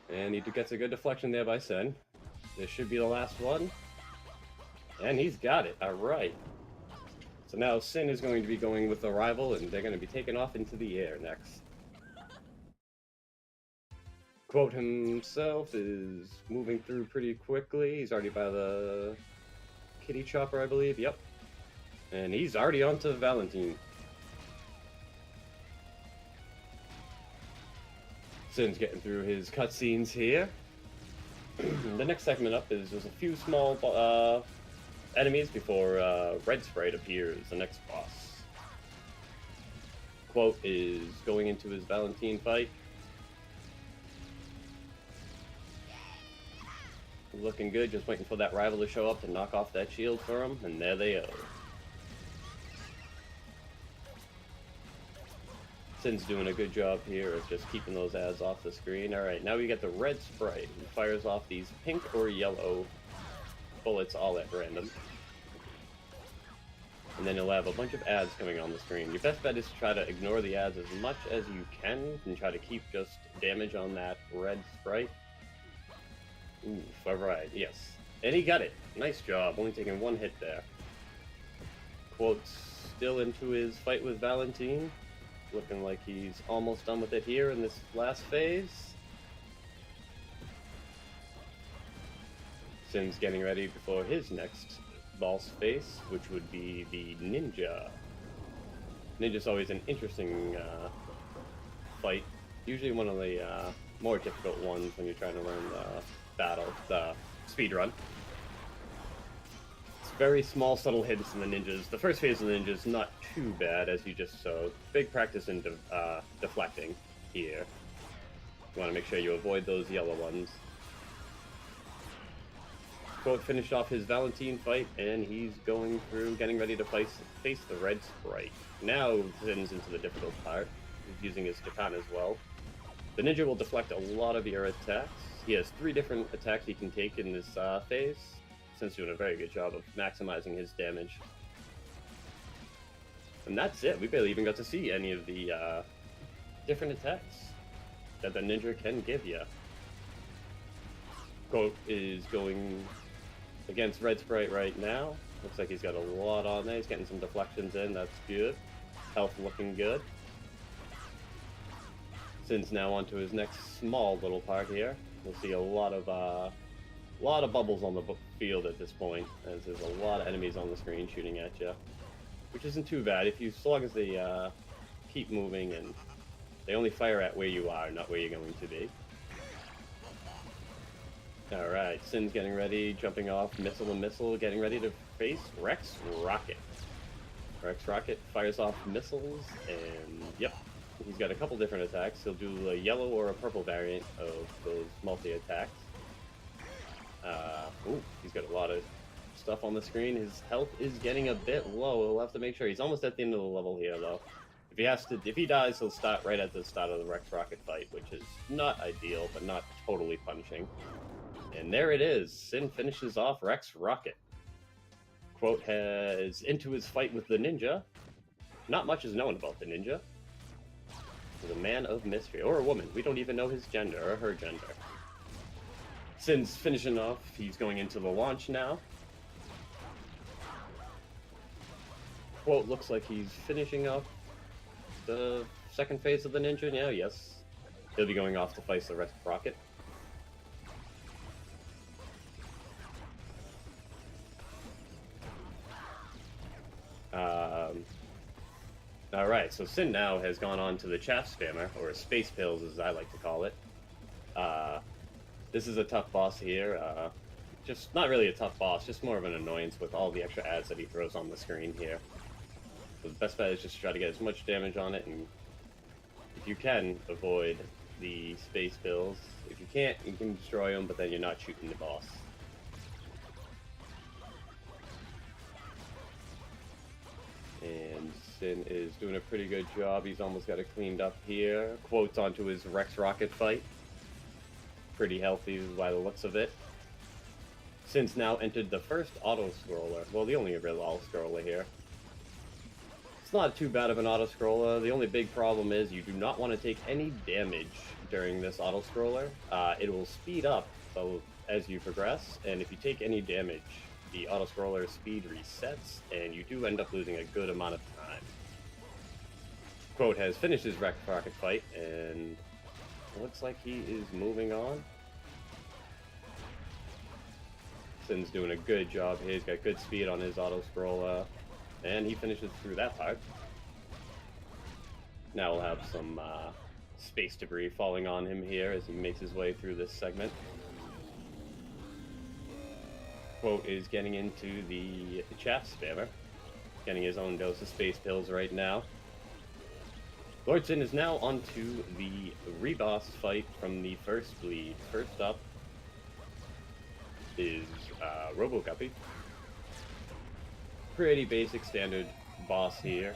And he gets a good deflection there by Synn. This should be the last one. And he's got it. Alright. So now Synn is going to be going with the rival, and they're going to be taken off into the air next. Quote himself is moving through pretty quickly. He's already by the kitty chopper, I believe. Yep. And he's already onto Valentine. Synn's getting through his cutscenes here. The next segment up is just a few small enemies before Red Sprite appears, the next boss. Quote is going into his Valentine fight. Looking good, just waiting for that rival to show up to knock off that shield for him, and there they are. Synn's doing a good job here of just keeping those ads off the screen. Alright, now we get the Red Sprite, who fires off these pink or yellow bullets all at random. And then you'll have a bunch of ads coming on the screen. Your best bet is to try to ignore the ads as much as you can, and try to keep just damage on that Red Sprite. Oof, alright, yes. And he got it. Nice job, only taking one hit there. Quote's still into his fight with Valentine. Looking like he's almost done with it here in this last phase. Synn's getting ready before his next boss face, which would be the Ninja. Ninja's always an interesting fight. Usually one of the more difficult ones when you're trying to learn the speed run. Very small, subtle hints in the ninjas. The first phase of the ninjas not too bad, as you just saw. Big practice in deflecting here. You want to make sure you avoid those yellow ones. Quote finished off his Valentine fight, and he's going through, getting ready to face the Red Sprite. Now Synn's into the difficult part. He's using his katana as well. The ninja will deflect a lot of your attacks. He has 3 different attacks he can take in this phase. Synn's doing a very good job of maximizing his damage. And that's it. We barely even got to see any of the different attacks that the ninja can give you. Quote is going against Red Sprite right now. Looks like he's got a lot on there. He's getting some deflections in. That's good. Health looking good. Synn's now onto his next small little part here. We'll see a lot of bubbles on the field at this point, as there's a lot of enemies on the screen shooting at you, which isn't too bad if you, so long as they keep moving and they only fire at where you are, not where you're going to be. All right, Synn's getting ready, jumping off missile to missile, getting ready to face Rex Rocket. Rex Rocket fires off missiles, and yep, he's got a couple different attacks. He'll do a yellow or a purple variant of those multi-attacks. Ooh, he's got a lot of stuff on the screen. His health is getting a bit low. We'll have to make sure. He's almost at the end of the level here, though. If he dies, he'll start right at the start of the Rex Rocket fight, which is not ideal, but not totally punishing. And there it is. Synn finishes off Rex Rocket. Quote has into his fight with the ninja. Not much is known about the ninja. He's a man of mystery, or a woman. We don't even know his gender or her gender. Synn's finishing off. He's going into the launch now. Quote looks like he's finishing up the second phase of the ninja now. Yes, he'll be going off to fight the Rex Rocket. Alright, so Synn now has gone on to the Chaff Spammer, or Space Pills as I like to call it. This is a tough boss here. Just not really a tough boss, just more of an annoyance with all the extra ads that he throws on the screen here. So the best bet is just to try to get as much damage on it, and if you can, avoid the Space Pills. If you can't, you can destroy them, but then you're not shooting the boss. And Synn is doing a pretty good job. He's almost got it cleaned up here. Quotes onto his Rex Rocket fight. Pretty healthy by the looks of it. Synn's now entered the first auto-scroller. Well, the only real auto-scroller here. It's not too bad of an auto-scroller. The only big problem is you do not want to take any damage during this auto-scroller. It will speed up so as you progress, and if you take any damage, the auto-scroller speed resets, and you do end up losing a good amount of time. Quote has finished his rocket fight, and it looks like he is moving on. Synn's doing a good job here. He's got good speed on his auto-scroller, and he finishes through that part. Now we'll have some space debris falling on him here as he makes his way through this segment. Quote is getting into the chat spammer, getting his own dose of space pills right now. Lord Synn is now onto the reboss fight from the first bleed. First up is Robo Guppy. Pretty basic standard boss here.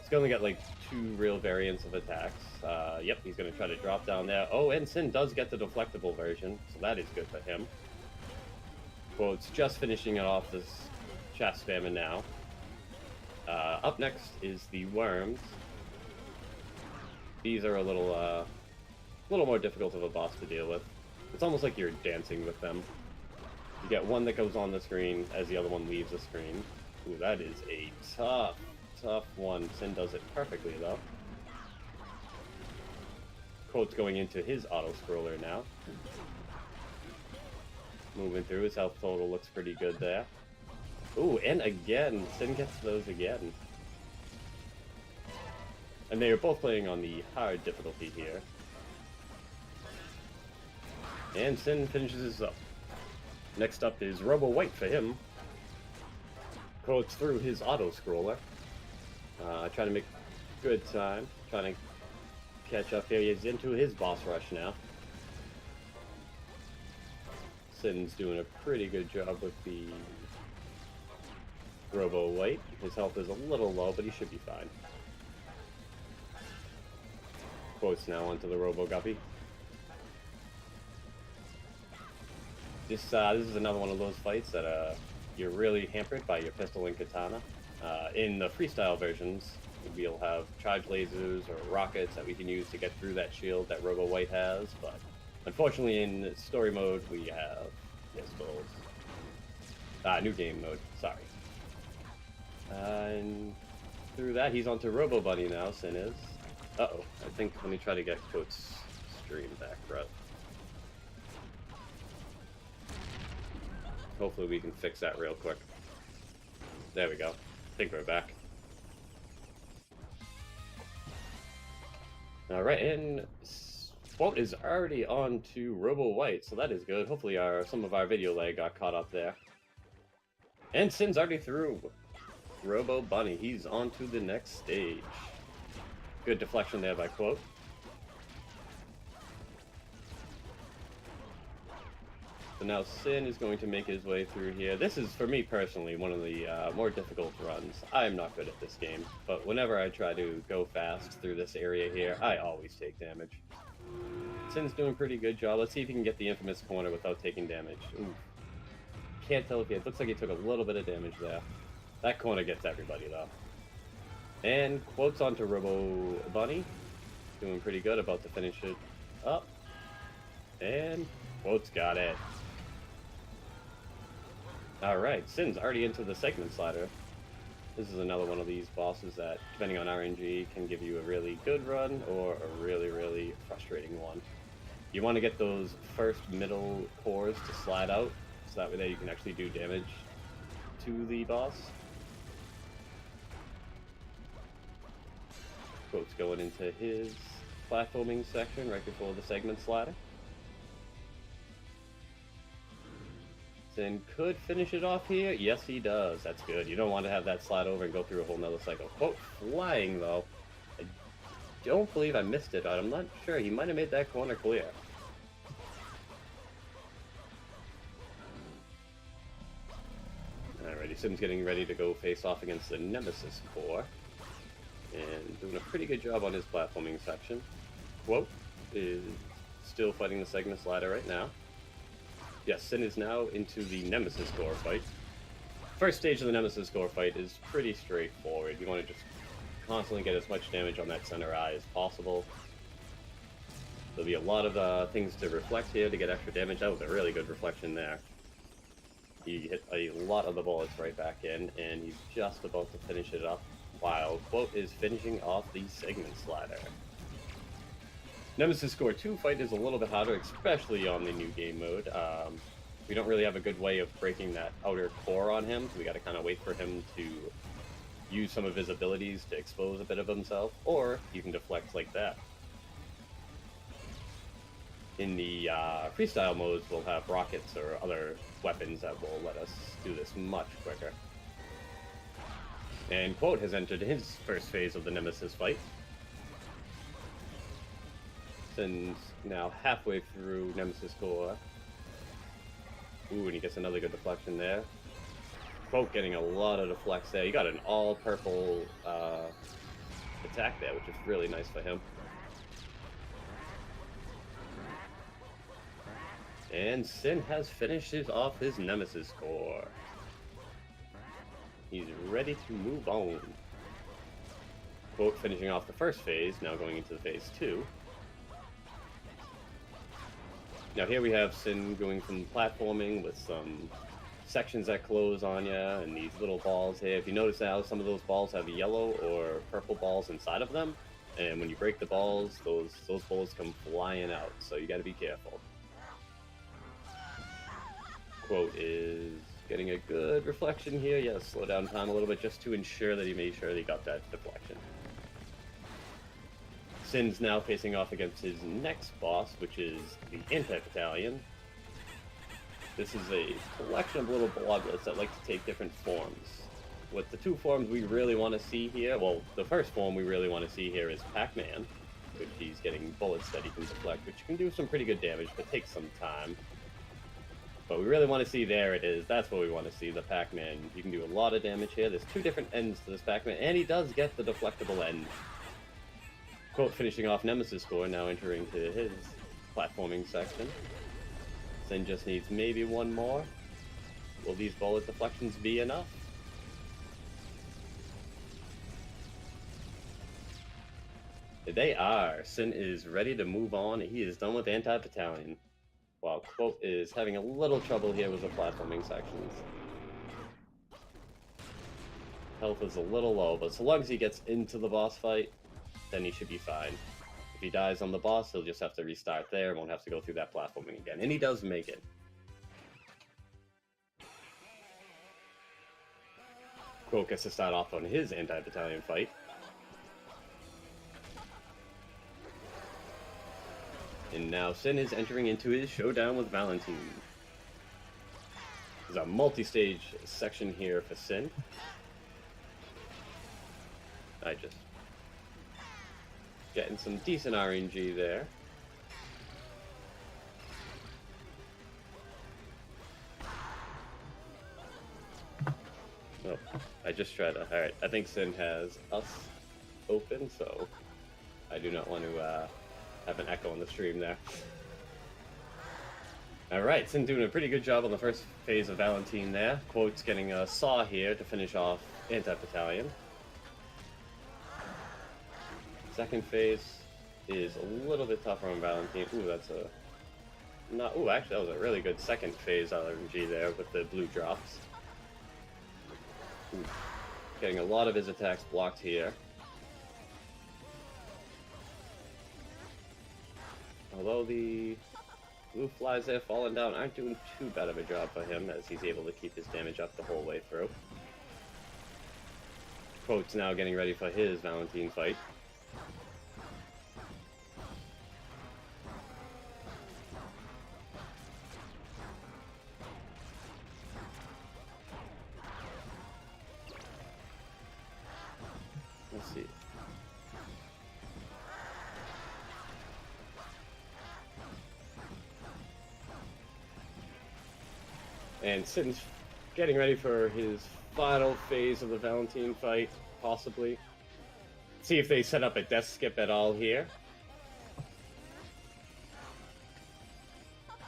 He's only got like 2 real variants of attacks. Yep, he's going to try to drop down there. Oh, and Synn does get the deflectable version, so that is good for him. Quote's just finishing it off this chat spammer now. Up next is the worms. These are a little more difficult of a boss to deal with. It's almost like you're dancing with them. You get one that goes on the screen as the other one leaves the screen. Ooh, that is a tough one. Synn does it perfectly, though. Quote's going into his auto-scroller now. Moving through, his health total looks pretty good there. Ooh, and again, Synn gets those again. And they are both playing on the hard difficulty here. And Synn finishes this up. Next up is Robo White for him. Quotes through his auto-scroller. Trying to make good time. Trying to catch up here. He's into his boss rush now. Synn's doing a pretty good job with the Robo White. His health is a little low, but he should be fine. Quotes now onto the Robo Guppy. This is another one of those fights that you're really hampered by your pistol and katana. In the freestyle versions, we'll have charge lasers or rockets that we can use to get through that shield that Robo White has, but unfortunately in story mode we have pistols. New game mode, sorry. And through that he's onto Robo Bunny now, Synn is. Uh-oh, I think let me try to get Quote's stream back, bro. Hopefully we can fix that real quick. There we go. I think we're back. Alright, and Quote is already on to Robo White, so that is good. Hopefully some of our video lag got caught up there. And Synn's already through Robo Bunny. He's on to the next stage. Good deflection there by Quote. So now Synn is going to make his way through here. This is, for me personally, one of the more difficult runs. I am not good at this game, but whenever I try to go fast through this area here, I always take damage. Synn's doing a pretty good job. Let's see if he can get the infamous corner without taking damage. Ooh. Can't tell if he... It looks like he took a little bit of damage there. That corner gets everybody, though. And Quote's onto Robo Bunny. Doing pretty good, about to finish it up. And Quote's got it. Alright, Synn's already into the segment slider. This is another one of these bosses that, depending on RNG, can give you a really good run or a really, really frustrating one. You want to get those first middle cores to slide out, so that way you can actually do damage to the boss. Quote's going into his platforming section right before the segment slider. Synn could finish it off here. Yes, he does. That's good. You don't want to have that slide over and go through a whole nother cycle. Quote flying, though. I don't believe I missed it. I'm not sure. He might have made that corner clear. Alrighty, Synn's getting ready to go face off against the Nemesis core. And doing a pretty good job on his platforming section. Quote is still fighting the segment slider right now. Yes, Synn is now into the Nemesis core fight. First stage of the Nemesis core fight is pretty straightforward. You want to just constantly get as much damage on that center eye as possible. There'll be a lot of things to reflect here to get extra damage. That was a really good reflection there. He hit a lot of the bullets right back in, and he's just about to finish it up while Quote is finishing off the segment slider. Nemesis Score 2 fight is a little bit harder, especially on the new game mode. We don't really have a good way of breaking that outer core on him, so we got to kind of wait for him to use some of his abilities to expose a bit of himself, or you can deflect like that. In the freestyle modes, we'll have rockets or other weapons that will let us do this much quicker. And Quote has entered his first phase of the Nemesis fight. Synn's now halfway through Nemesis Core. Ooh, and he gets another good deflection there. Quote getting a lot of deflects there. He got an all-purple attack there, which is really nice for him. And Synn has finished off his Nemesis Core. He's ready to move on. Quote finishing off the first phase, now going into phase 2. Now here we have Synn going from platforming with some sections that close on you, and these little balls here. If you notice how some of those balls have yellow or purple balls inside of them, and when you break the balls, those bullets come flying out, so you gotta be careful. Quote is getting a good reflection here. Yeah, slow down time a little bit just to ensure that he made sure that he got that deflection. Synn's now facing off against his next boss, which is the Anti-Battalion. This is a collection of little bloodlets that like to take different forms. What the two forms we really want to see here, well, the first form we really want to see here is Pac-Man, which he's getting bullets that he can deflect, which can do some pretty good damage, but takes some time. But we really want to see, there it is, that's what we want to see, the Pac-Man. You can do a lot of damage here. There's two different ends to this Pac-Man, and he does get the deflectable end. Quote finishing off Nemesis Core, now entering to his platforming section. Synn just needs maybe one more. Will these bullet deflections be enough? They are. Synn is ready to move on. He is done with Anti-Battalion, while Quote is having a little trouble here with the platforming sections. Health is a little low, but so long as he gets into the boss fight, then he should be fine. If he dies on the boss, he'll just have to restart there, won't have to go through that platforming again. And he does make it. Quote gets to start off on his Anti-Battalion fight. And now Synn is entering into his showdown with Valentine. There's a multi-stage section here for Synn. Getting some decent RNG there. Oh, I just tried to... Alright, I think Synn has us open, so I do not want to have an echo on the stream there. Alright, Synn doing a pretty good job on the first phase of Valentine there. Quote's getting a saw here to finish off Anti-Battalion. Second phase is a little bit tougher on Valentine. Ooh, that's a... Not... Ooh, actually, that was a really good second phase RNG there with the blue drops. Ooh. Getting a lot of his attacks blocked here. Although the blue flies there falling down aren't doing too bad of a job for him, as he's able to keep his damage up the whole way through. Quote's now getting ready for his Valentine fight. Let's see. And Synn's getting ready for his final phase of the Valentine fight, possibly. See if they set up a death skip at all here.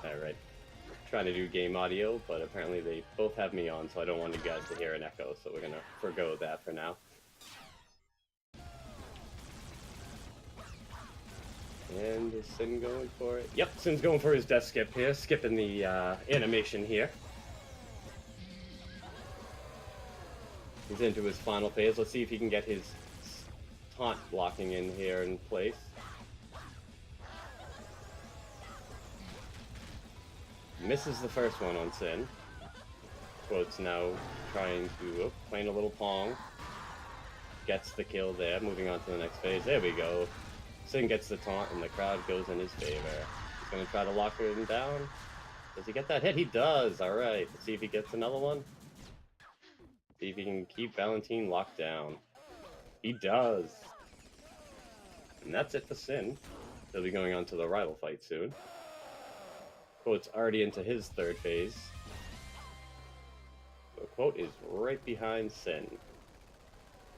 Alright. Trying to do game audio, but apparently they both have me on, so I don't want you guys to hear an echo, so we're gonna forgo that for now. And is Synn going for it? Yep, Synn's going for his death skip here, skipping the animation here. He's into his final phase. Let's see if he can get his taunt blocking in here in place. Misses the first one on Synn. Quote's now trying to, playing a little pong. Gets the kill there, moving on to the next phase. There we go. Synn gets the taunt and the crowd goes in his favor. He's going to try to lock him down. Does he get that hit? He does! Alright, let's see if he gets another one. See if he can keep Valentine locked down. He does! And that's it for Synn. He'll be going on to the rival fight soon. Quote's already into his third phase. So Quote is right behind Synn.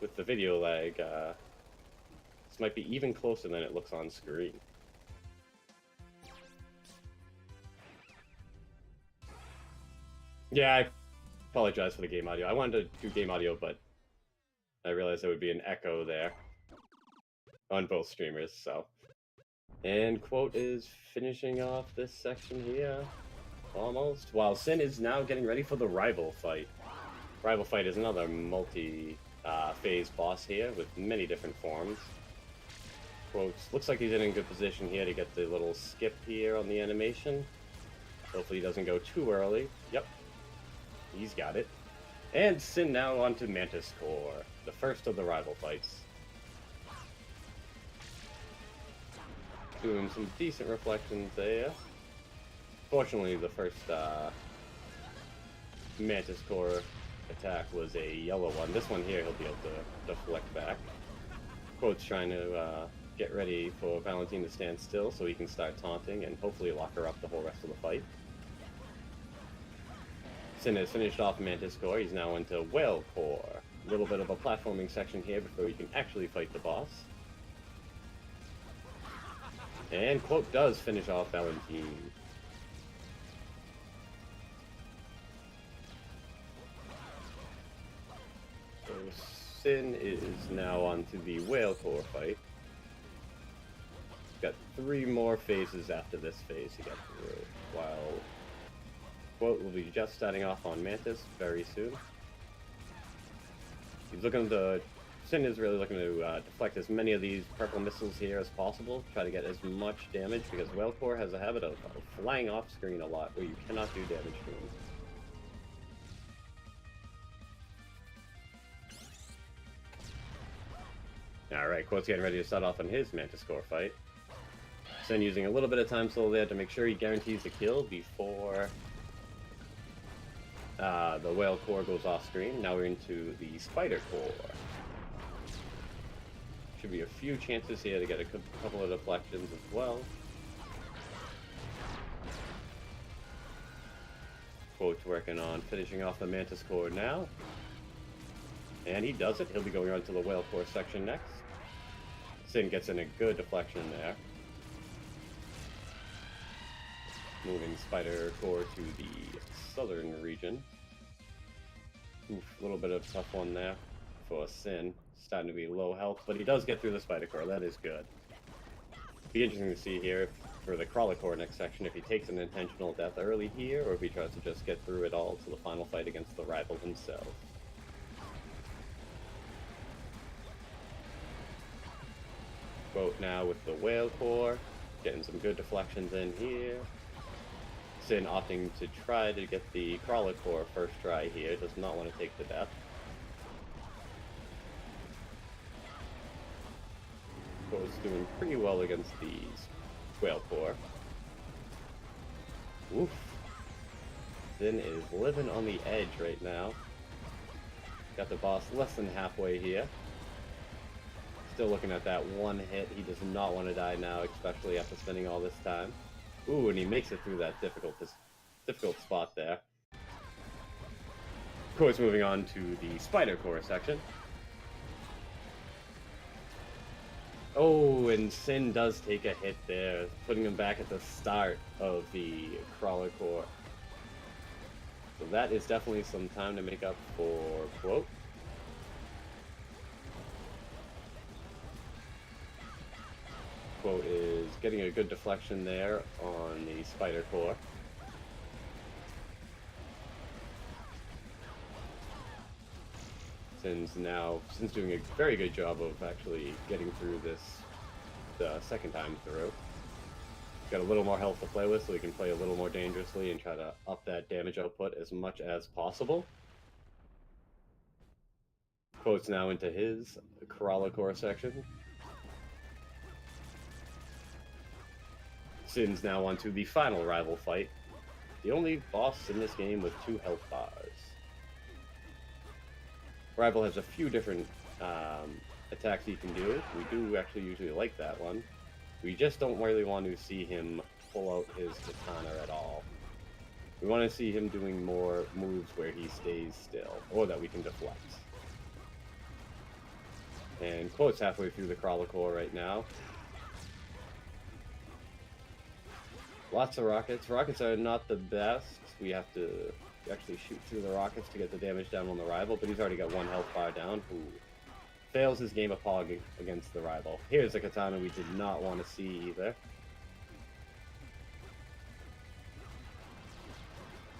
With the video lag, this might be even closer than it looks on screen. Yeah, I apologize for the game audio. I wanted to do game audio, but I realized there would be an echo there on both streamers, so. And Quote is finishing off this section here, almost, while Synn is now getting ready for the rival fight. Rival fight is another multi-phase boss here with many different forms. Quote looks like he's in a good position here to get the little skip here on the animation. Hopefully he doesn't go too early. Yep, he's got it. And Synn now onto Mantis Core, the first of the rival fights. Doing some decent reflections there. Fortunately, the first Mantis Core attack was a yellow one. This one here, he'll be able to deflect back. Quote's trying to get ready for Valentine to stand still so he can start taunting and hopefully lock her up the whole rest of the fight. Synn has finished off Mantis Core. He's now into Whale Core. A little bit of a platforming section here before you can actually fight the boss. And Quote does finish off Valentine. So Synn is now onto the Whale Core fight. Got 3 more phases after this phase to get through, while Quote will be just starting off on Mantis very soon. He's looking to... Synn is really looking to deflect as many of these purple missiles here as possible, try to get as much damage, because Whale Core has a habit of flying off screen a lot, where you cannot do damage to him. Alright, Quote's getting ready to start off on his Mantis Core fight. Synn using a little bit of time slow there to make sure he guarantees the kill before the Whale Core goes off screen. Now we're into the Spider Core. Should be a few chances here to get a couple of deflections as well. Quote's working on finishing off the Mantis Core now. And he does it. He'll be going on to the Whale Core section next. Synn gets in a good deflection there. Moving Spider Core to the southern region. Oof, a little bit of a tough one there for Synn. Starting to be low health, but he does get through the Spider Core. That is good. Be interesting to see here for the Crawler Core next section if he takes an intentional death early here, or if he tries to just get through it all to the final fight against the rival himself. Quote now with the Whale Core, getting some good deflections in here. Synn opting to try to get the Crawler Core first try here, does not want to take the death. Quote's doing pretty well against the Whale Core. Oof. Synn is living on the edge right now. Got the boss less than halfway here. Still looking at that one hit. He does not want to die now, especially after spending all this time. Ooh, and he makes it through that difficult spot there. Of course, moving on to the Spider Core section. Oh, and Synn does take a hit there, putting him back at the start of the Crawler Core. So that is definitely some time to make up for Quote. Quote is getting a good deflection there on the Spider Core. Synn's doing a very good job of actually getting through this the second time through. Got a little more health to play with, so he can play a little more dangerously and try to up that damage output as much as possible. Quote's now into his Core section. Synn's now onto the final rival fight. The only boss in this game with 2 health bars. Rival has a few different attacks he can do. We do actually usually like that one. We just don't really want to see him pull out his katana at all. We want to see him doing more moves where he stays still, or that we can deflect. And Quote's halfway through the Core right now. Lots of rockets. Rockets are not the best. We have to actually shoot through the rockets to get the damage down on the rival, but he's already got 1 health bar down, who fails his game of Pog against the rival. Here's a katana we did not want to see either.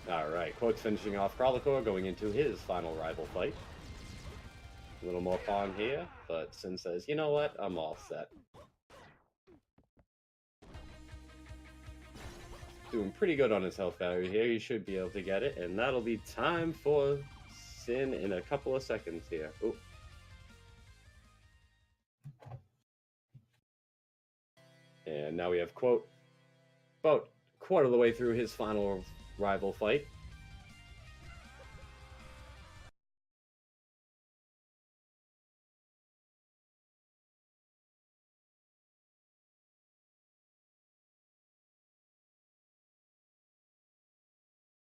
Alright, Quote's finishing off Core, going into his final rival fight. A little more Pong here, but Synn says, you know what, I'm all set. Doing pretty good on his health value here. He should be able to get it, and that'll be time for Synn in a couple of seconds here. Ooh. And now we have Quote about quarter of the way through his final rival fight.